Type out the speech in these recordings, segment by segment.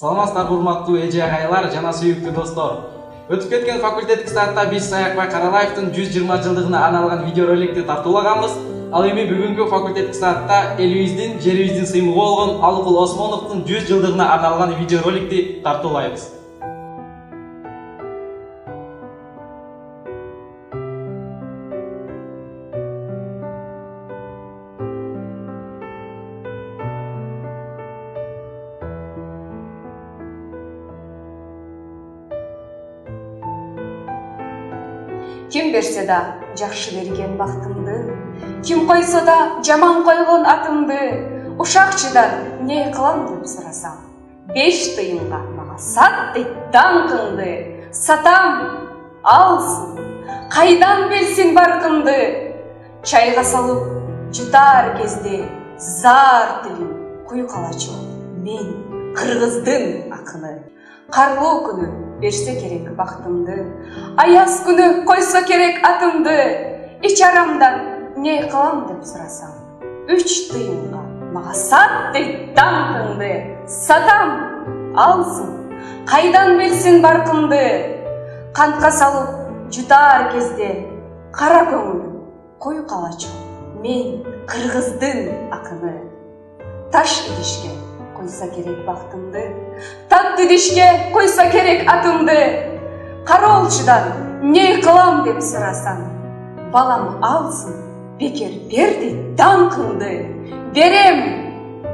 Саламатсыздарбы урматтуу эже агайлар жана сүйүктүү достор. Өтүп кеткен факультеттик саатта биз Саякбай Каралаевдин 120 жылдыгына арналган видеороликти тартуулаганбыз. Ал эми бүгүнкү факультеттик саатта элибиздин, жерибиздин сыймыгы болгон Алыкул Осмоновдун 100 жылдыгына арналган видеороликти тартуулайбыз. Ким берсе да жакшы берген бактымды, ким койсо да жаман койгон атымды, ушакчыдан не кылам деп сурасам, 5 тыйынга мага сат дейт даңкыңды, сатам, алсын, кайдан билсин баркымды, чайга салып жутар кезде зар тилим куйкалачу, мен кыргыздын акыны. Карлуу күнү берсе керек бактымды, аяз күнү койсо керек атымды, ич арамдан не кылам деп сурасам, 3 тыйынга мага сат дейт даңкыңды, сатам, алсын, кайдан билсин баркымды, кантка салып жутар кезде кара көңүл куйкалачу, мен кыргыздын акыны. Таш идишке койсо керек бактымды, таттуу дишке койсо керек атымды, кароолчудан не кылам деп сурасам, балам алсын, бекер берди даңкыңды, берем,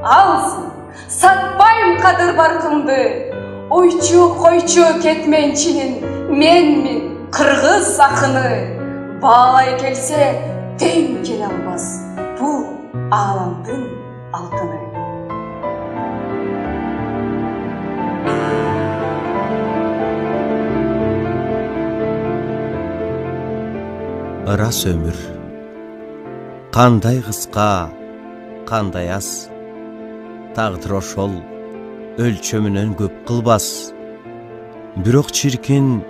алсын, сатпайм кадыр баркымды, ойчу койчу кетменчинин, менмин кыргыз акыны, баалай келсе тең келе албас бул ааламдын алтыны. Ырас өмүр кандай кыска, кандай аз, тагдыр ошол өлчөмүнөн көп кылбас. Бирок чиркин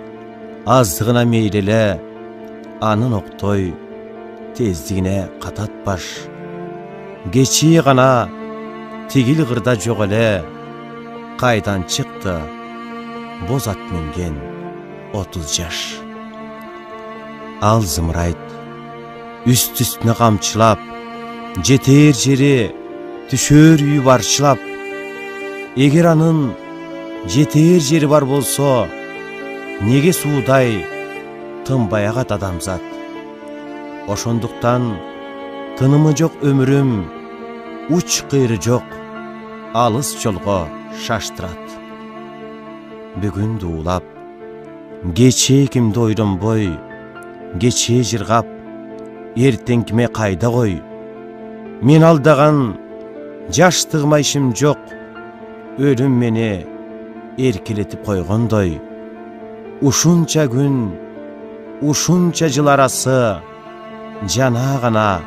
аздыгына мейлеле, анын октой тездигине кататпаш. Кечи гана тигил кырда жок эле, кайдан чыкты боз ат минген 30 жаш. Ал зымырайт, үст-үстүнө камчылап, жетер жери түшөр үйү барчылап. Эгер анын жетер жери бар болсо, неге суудай тынбай агат адамзат? Ошондуктан тынымы жок өмүрүм, уч кыйры жок, алыс жолго шаштырат. Бүгүн дуулап, кечээ кимди ойлонбой, кечээ жыргап, эртеңкиме кайда кой. Мен алдаган жаштыгыма ишим жок, өлүм мени эркелетип койгондой. Ушунча күн, ушунча жыл арасы, жана гана,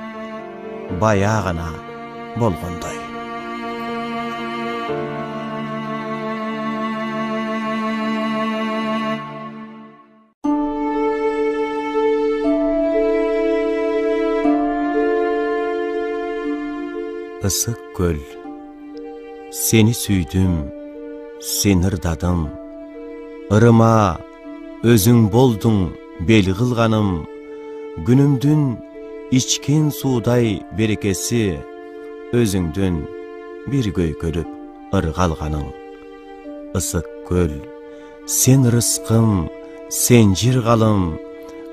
бая гана болгондой. Ысык көл, сени сүйдүм, сен ырдадым, ырыма өзүң болдуң бел кылганым. Күнүмдүн ичкен суудай берекеси, өзүңдүн бир көйкөлүп ыргалганың. Ысык көл, сен ырыскым, сен жыргалым,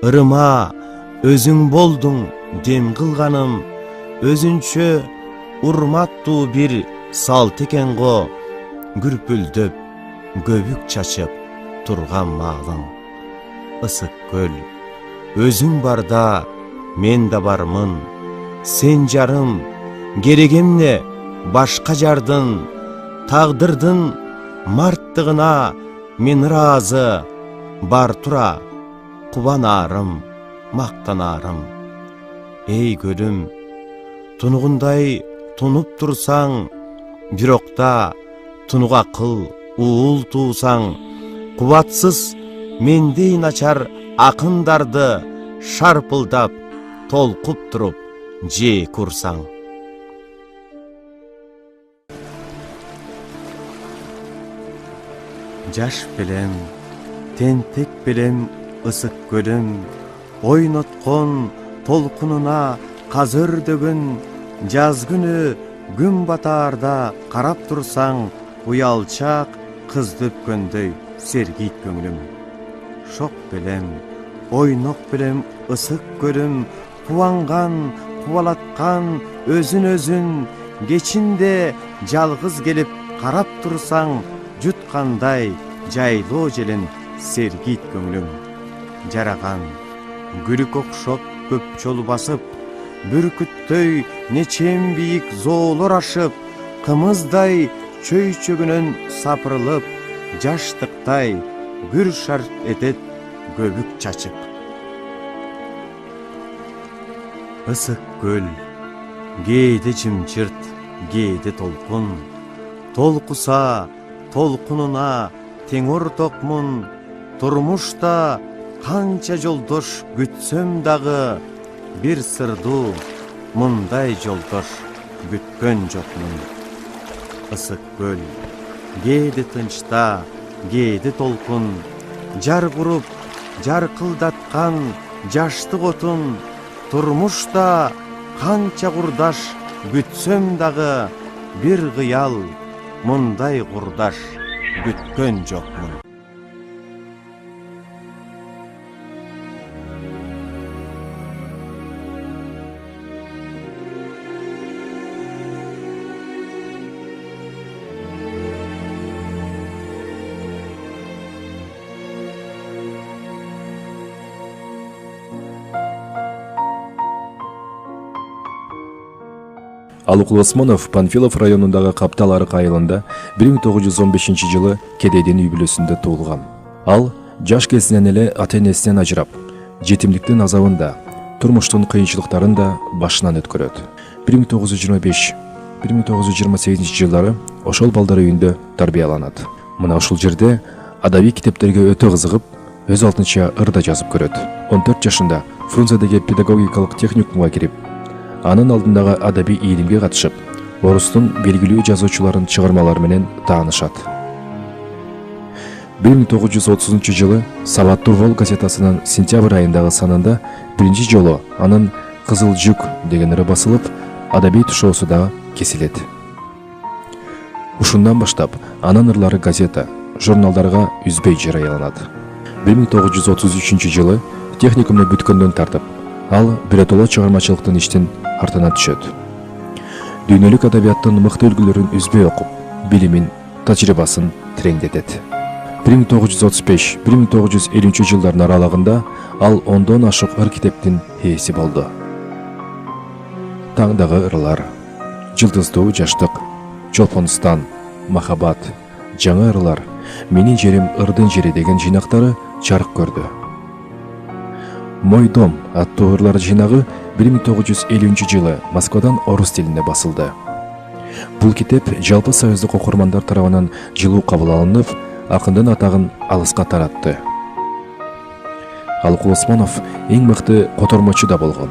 ырыма өзүң болдуң дем кылганым. Өзүнчө урматтуу бир салт экен го, күрпүлдөп көбүк чачып турган маалың. Ысык көл, өзүң барда мен да бармын, сен жарым, керек эмне башка жардын. Тагдырдын марттыгына мен ыраазы, бар тура кубанарым, мактанарым. Эй көлүм, тунугундай тунуп турсаң, бирокта тунук акыл уул туусаң, кубатсыз мендей начар акындарды шарпылдап толкуп туруп жээ курсаң. жаш белем, тентек белем ысык көлүм, ойноткон толкунуна казырдөгүн, жаз күнү күн батаарда карап турсаң, уялчак кызды өпкөндөй сергийт көңүлүм. Шок белем, ойнок белем ысык көлүм, кубанган, кубалаткан өзүн, кечинде жалгыз келип карап турсаң, жуткандай жайлоо желин сергийт көңүлүм. Жараган, күрүк окшоп көп жол басып, бүркүттөй нечем бийик зоолор ашып, кымыздай чөйчөгүнөн сапырылып, жаштыктай гүр шарт этет көбүк чачып. Ысык көл, кээде жымжырт, кээде толкун, толкуса толкунуна тең ортокмун, турмушта канча жолдош күтсөм дагы, бир сырдуу мындай жолдош күткөн жокмун. Ысык көл, кээде тынчта, кээде толкун, жар куруп, жаркылдаткан жаштык отун, турмушта канча курдаш күтсөм дагы, бир кыял мындай курдаш күткөн жокмун. Алыкул Осмонов Панфилов районундагы Каптал арык айылында 1915 жылы кедейдин үй бүлөсүндө туулган. Ал жаш кезинен эле ата-энесинен ажырап, жетимдиктин азабында, турмуштун кыйынчылыктарын да башынан өткөрөт. 1925-1928 жылдары ошол балдар үйүндө тарбияланат. Мына ушул жерде адабий китептерге өтө кызыгып, өз алтынча ыр да жазып көрөт. 14 жашында Фрунзедеги педагогикалык техникумга кирип, анын алдындагы адабий ийилимге катышып, орустун белгилүү жазуучуларынын чыгармалары менен таанышат. 1930 жылы Сабат Турвол газетасынын сентябрь айындагы санында биринчи жолу анын Кызыл жүк деген ыры басылып, адабий тушоосу дагы кесилет. Ушундан баштап анын ырлары газета, журналдарга үзбөй жарыяланат. 1933 жылы техникумду бүткөндөн тартып, ал биротоло чыгармачылыктын иштин артына түшөт. Дүйнөлүк адабияттын мыкты үлгүлөрүн үзбөй окуп, билимин, тажрыйбасын тереңдетет. 1935-1950 жылдардын аралыгында ал 10дон ашык ыр китептин ээси болду. Таңдагы ырлар, Жылдыздуу жаштык, Чолпонстан, Махабат, Жаңы ырлар, Менин жерим ырдын жери деген жыйнактары жарык көрдү. Мой дом аттуу ырлар жыйнагы 1950 жылы Москвадан орус тилинде басылды. Бул китеп жалпы союздук окурмандар тарабынан жылуу кабыл алынып, акындын атагын алыска таратты. Алыкул Осмонов эң мыкты котормочу да болгон.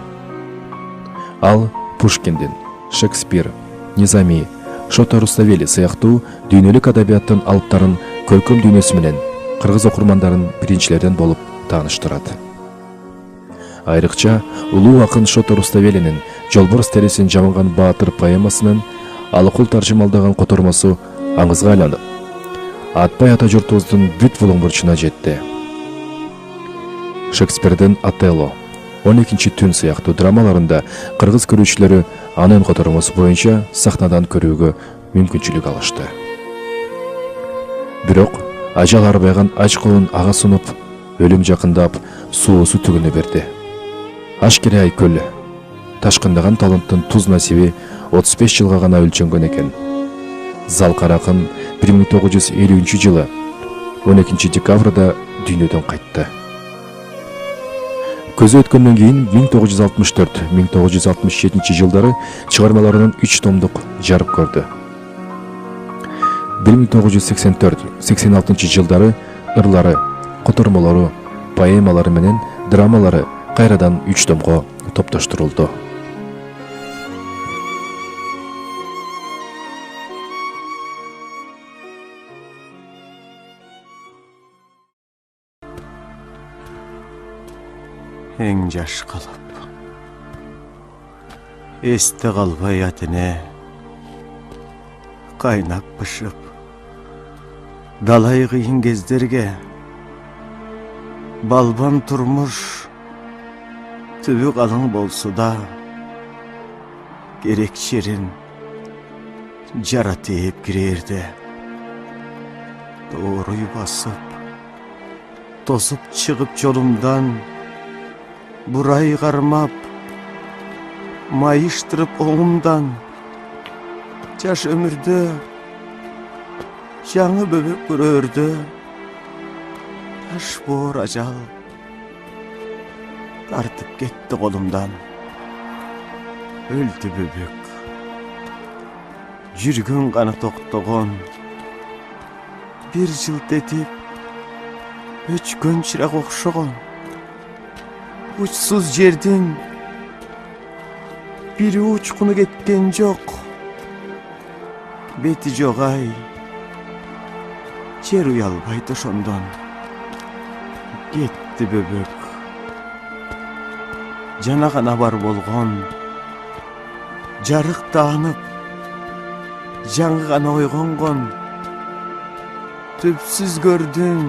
Ал Пушкиндин, Шекспир, Низами, Шота Руставели сыяктуу дүйнөлүк адабияттын алыптарын көркөм дүйнөсү менен кыргыз окурмандарын биринчилерден болуп тааныштырат. Айрыкча улуу акын Шота Руставелинин Жолборс терисин жаманган баатыр поэмасынын Алыкул таржымалдаган котормосу аңызга айланып, атпай ата журтубуздун бүт булуң бурчуна жетти. Шекспирдин Отелло, 12 түн сыяктуу драмаларында кыргыз көрүүчүлөрү анын котормосу боюнча сахнадан көрүүгө мүмкүнчүлүк алышты. Бирок ажал арбайган ач колун ага сунуп, өлүм жакындап, суусу түгүнө берди. Ашкере Айкөл, ташкындаган таланттын туз насиби 35 жылга гана өлчөнгөн экен. Залкар акын 1950 жылы 12 декабрда дүйнөдөн кайтты. Көзү өткөндөн кийин 1964-1967 жылдары чыгармаларынын 3 томдук жарык көрдү. 1984-86 жылдары ырлары, котормолору, поэмалары менен драмалары кайрадан 3 томго топтоштурулду. эң жаш калып, эсте калбай атене кайнап бышып, далай кыйын кездерге балбан турмуш түбү калың болсо да керек жерин жара тээп кирерде дооруй басып тосуп чыгып жолумдан бурай кармап майыштырып оңумдан жаш өмүрдө жаңы бөбөк көрөрдө таш боор ажал тартып кетти колумдан. Өлдү бөбөк, жүргөн каны токтогон, бир жылт этип өчкөн чырак окшогон, учсуз жердин бир учкуну кеткен жок, бети жогай, жер уялбайт ошондон. Кетти бөбөк, жана гана бар болгон, жарыктанып, жаңы гана ойгонгон, түпсүз көрдүң,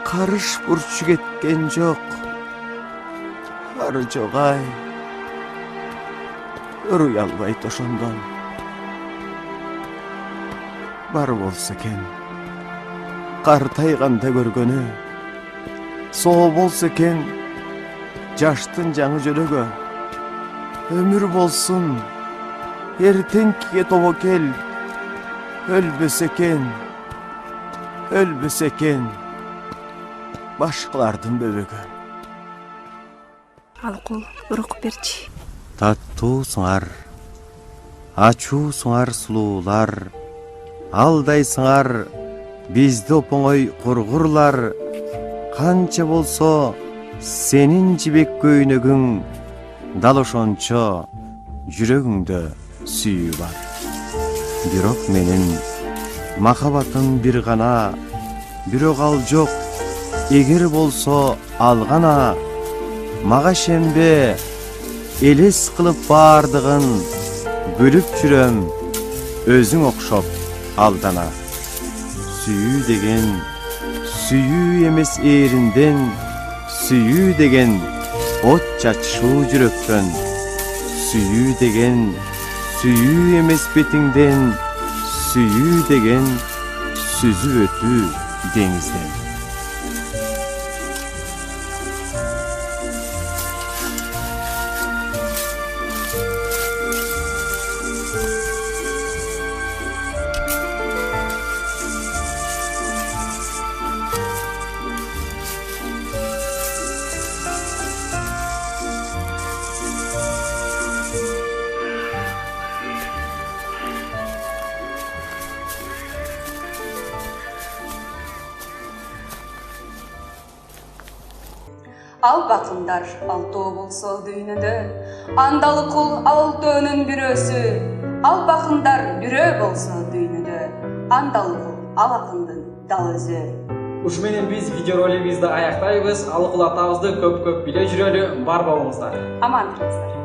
карыш бурчу кеткен жок, ары жогай, өр уялбайт ошондон. Бар болсо экен, картайганда көргөнү, соо болсо экен, жаштын жаңы жөрөгө. Өмүр болсун, эртеңкиге тобокел, өлбөсө экен, башкалардын бөбөгү. Алкул урук берчи. Таттуу сыңар, ачуу сыңар сулуулар, алдай сыңар, бизди опоңой кургурлар, канча болсо сенин жибек көйнөгүң, дал ошончо жүрөгүңдө сүйүү бар. Бирок менин махабатым бир гана, бирок ал жок, эгер болсо ал гана, мага шембе элес кылып баардыгын, бөлүп жүрөм өзүң окшоп алдана. Сүйүү деген сүйүү эмес ээринден, сүйүү деген от чачышуу жүрөктөн, сүйүү деген сүйүү эмес бетиңден, сүйүү деген сүзүп өтүү деңизден. Ал бакындар алтоо болсо дүйнөдө, андалы кул алтөөнүн бирөөсү. Ал бакындар бирөө болсо дүйнөдө, андалы кул ал акындын дал өзү. Ушу менен биз видеоролигибизди аяктайбыз. Ал кул атабызды көп-көп биле жүрөлү. Бар болуңуздар. Аман туруңуздар.